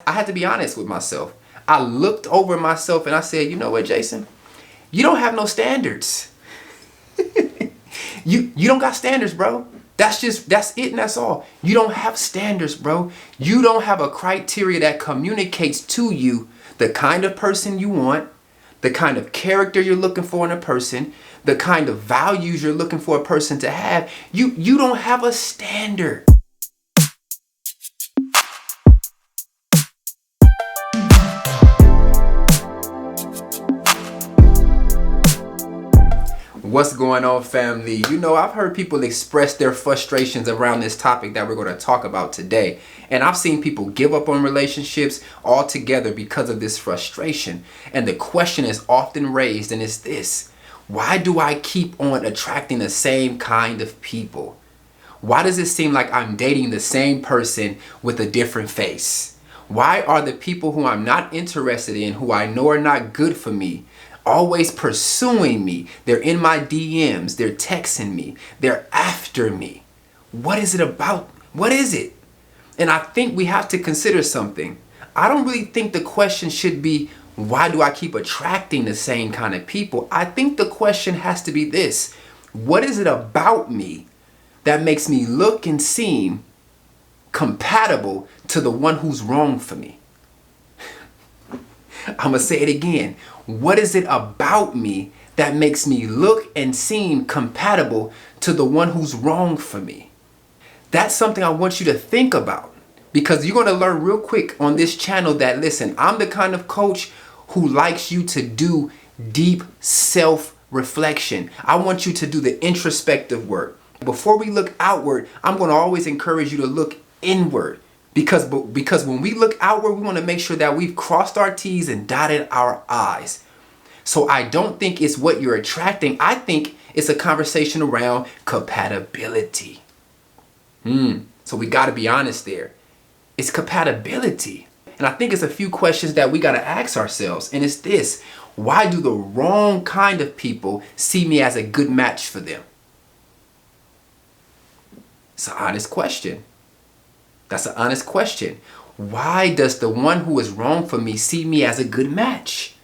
I had to be honest with myself. I looked over myself and I said, you know what, Jason? You don't have no standards. You don't got standards, bro. That's it and that's all. You don't have standards, bro. You don't have a criteria that communicates to you the kind of person you want, the kind of character you're looking for in a person, the kind of values you're looking for a person to have. You don't have a standard. What's going on, family? You know, I've heard people express their frustrations around this topic that we're going to talk about today. And I've seen people give up on relationships altogether because of this frustration. And the question is often raised, and it's this: why do I keep on attracting the same kind of people? Why does it seem like I'm dating the same person with a different face? Why are the people who I'm not interested in, who I know are not good for me, always pursuing me? They're in my DMs, they're texting me, they're after me. What is it about? What is it? And I think we have to consider something. I don't really think the question should be, why do I keep attracting the same kind of people? I think the question has to be this: what is it about me that makes me look and seem compatible to the one who's wrong for me? I'm going to say it again. What is it about me that makes me look and seem compatible to the one who's wrong for me? That's something I want you to think about, because you're going to learn real quick on this channel that, listen, I'm the kind of coach who likes you to do deep self-reflection. I want you to do the introspective work. Before we look outward, I'm going to always encourage you to look inward. Because when we look outward, we want to make sure that we've crossed our T's and dotted our I's. So I don't think it's what you're attracting. I think it's a conversation around compatibility. So we got to be honest there. It's compatibility. And I think it's a few questions that we got to ask ourselves. And it's this: why do the wrong kind of people see me as a good match for them? It's an honest question. That's an honest question. Why does the one who is wrong for me see me as a good match?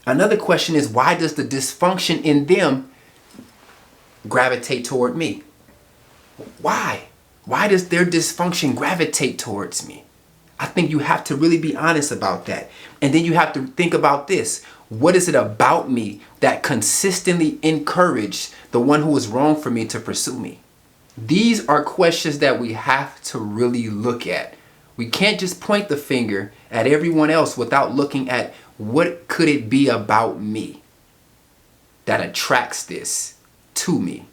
Another question is, why does the dysfunction in them gravitate toward me? Why? Why does their dysfunction gravitate towards me? I think you have to really be honest about that. And then you have to think about this: what is it about me that consistently encouraged the one who is wrong for me to pursue me? These are questions that we have to really look at. We can't just point the finger at everyone else without looking at what could it be about me that attracts this to me,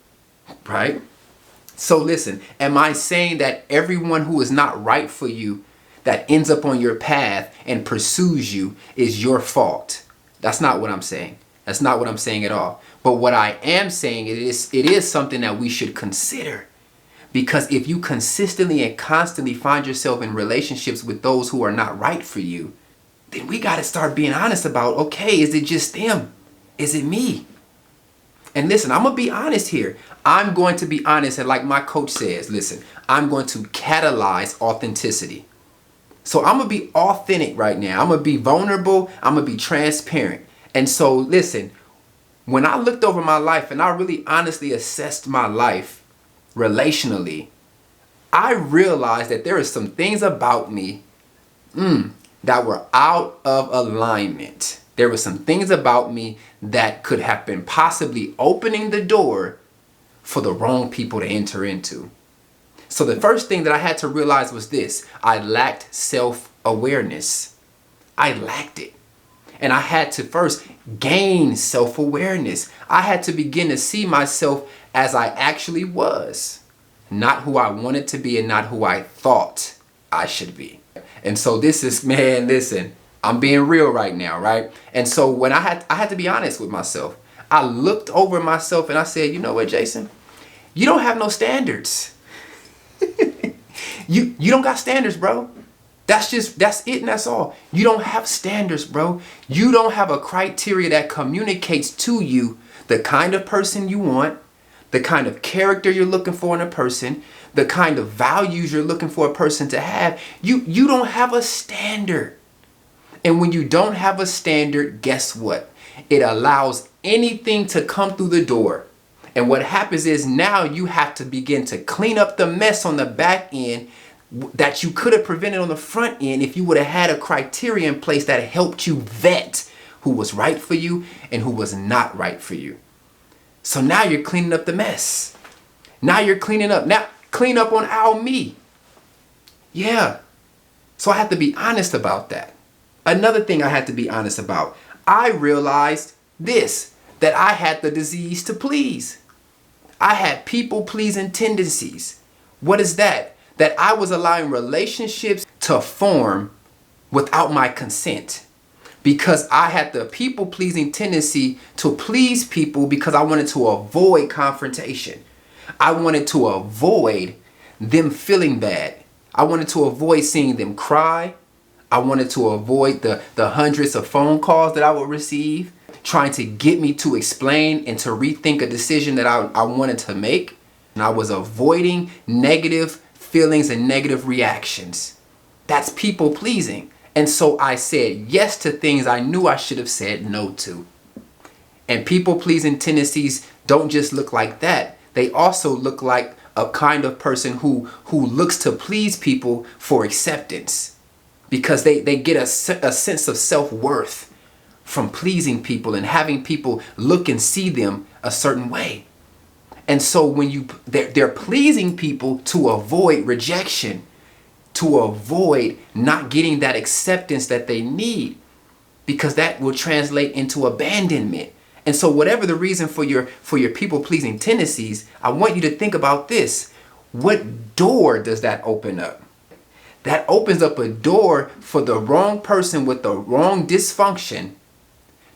right? So listen, am I saying that everyone who is not right for you that ends up on your path and pursues you is your fault? That's not what I'm saying. That's not what I'm saying at all. But what I am saying it is something that we should consider. Because if you consistently and constantly find yourself in relationships with those who are not right for you, then we got to start being honest about, okay, is it just them? Is it me? And listen, I'm going to be honest here. I'm going to be honest. And like my coach says, listen, I'm going to catalyze authenticity. So I'm going to be authentic right now. I'm going to be vulnerable. I'm going to be transparent. And so listen, when I looked over my life and I really honestly assessed my life relationally, I realized that there are some things about me that were out of alignment. There were some things about me that could have been possibly opening the door for the wrong people to enter into. So the first thing that I had to realize was this: I lacked self-awareness. I lacked it. And I had to first gain self-awareness. I had to begin to see myself as I actually was, not who I wanted to be and not who I thought I should be. And so this is, man, listen, I'm being real right now, right? And so when I had to be honest with myself. I looked over myself and I said, you know what, Jason? You don't have no standards. You don't got standards, bro. That's it and that's all. You don't have standards, bro. You don't have a criteria that communicates to you the kind of person you want, the kind of character you're looking for in a person, the kind of values you're looking for a person to have. You don't have a standard. And when you don't have a standard, guess what? It allows anything to come through the door. And what happens is now you have to begin to clean up the mess on the back end that you could have prevented on the front end if you would have had a criteria in place that helped you vet who was right for you and who was not right for you. So now you're cleaning up the mess. Now you're cleaning up. Now clean up on our me. Yeah. So I have to be honest about that. Another thing I had to be honest about. I realized this, that I had the disease to please. I had people-pleasing tendencies. What is that? That I was allowing relationships to form without my consent. Because I had the people-pleasing tendency to please people because I wanted to avoid confrontation. I wanted to avoid them feeling bad. I wanted to avoid seeing them cry. I wanted to avoid the hundreds of phone calls that I would receive, trying to get me to explain and to rethink a decision that I wanted to make. And I was avoiding negative feelings and negative reactions. That's people pleasing. And so I said yes to things I knew I should have said no to. And people pleasing tendencies don't just look like that. They also look like a kind of person who looks to please people for acceptance. Because they get a sense of self-worth from pleasing people and having people look and see them a certain way. And so when they're pleasing people to avoid rejection, to avoid not getting that acceptance that they need, because that will translate into abandonment. And so whatever the reason for your people-pleasing tendencies, I want you to think about this. What door does that open up? That opens up a door for the wrong person with the wrong dysfunction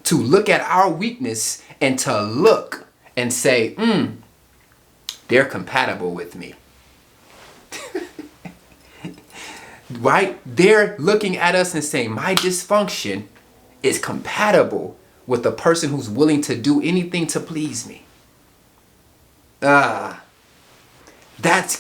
to look at our weakness and to look and say, they're compatible with me. Right? They're looking at us and saying, my dysfunction is compatible with a person who's willing to do anything to please me. That's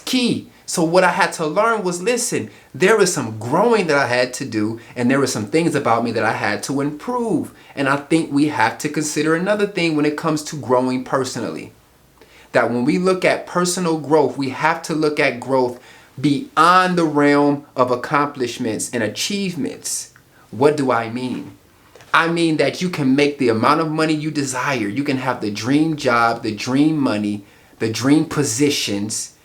key. So what I had to learn was, listen, there was some growing that I had to do, and there were some things about me that I had to improve. And I think we have to consider another thing when it comes to growing personally. That when we look at personal growth, we have to look at growth beyond the realm of accomplishments and achievements. What do I mean? I mean that you can make the amount of money you desire. You can have the dream job, the dream money, the dream positions,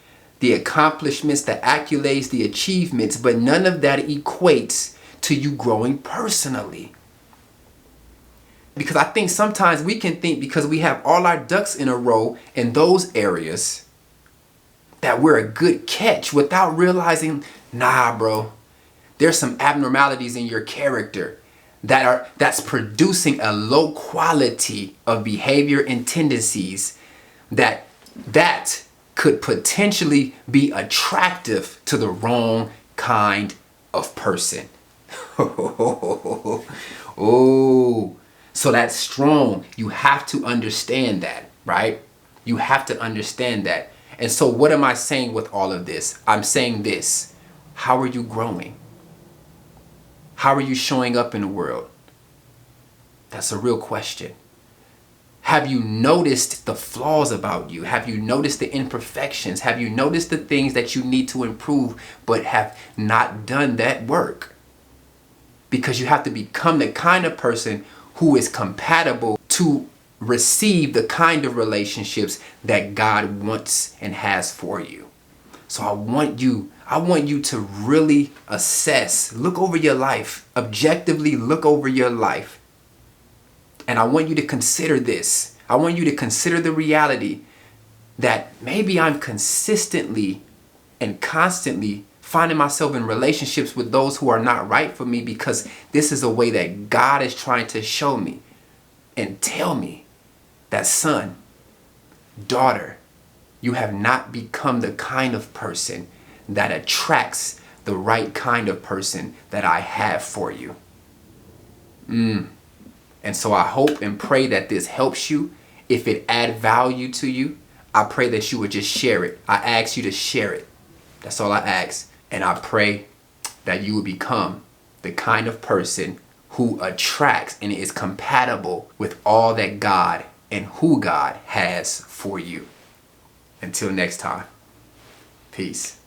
the accomplishments, the accolades, the achievements, but none of that equates to you growing personally. Because I think sometimes we can think because we have all our ducks in a row in those areas that we're a good catch without realizing, nah, bro, there's some abnormalities in your character that's producing a low quality of behavior and tendencies that could potentially be attractive to the wrong kind of person. Oh, so that's strong. You have to understand that, right? You have to understand that. And so what am I saying with all of this? I'm saying this. How are you growing? How are you showing up in the world? That's a real question. Have you noticed the flaws about you? Have you noticed the imperfections? Have you noticed the things that you need to improve but have not done that work? Because you have to become the kind of person who is compatible to receive the kind of relationships that God wants and has for you. So I want you to really assess, look over your life, objectively look over your life. And I want you to consider this. I want you to consider the reality that maybe I'm consistently and constantly finding myself in relationships with those who are not right for me because this is a way that God is trying to show me and tell me that, son, daughter, you have not become the kind of person that attracts the right kind of person that I have for you. And so I hope and pray that this helps you. If it add value to you, I pray that you would just share it. I ask you to share it. That's all I ask. And I pray that you will become the kind of person who attracts and is compatible with all that God and who God has for you. Until next time, peace.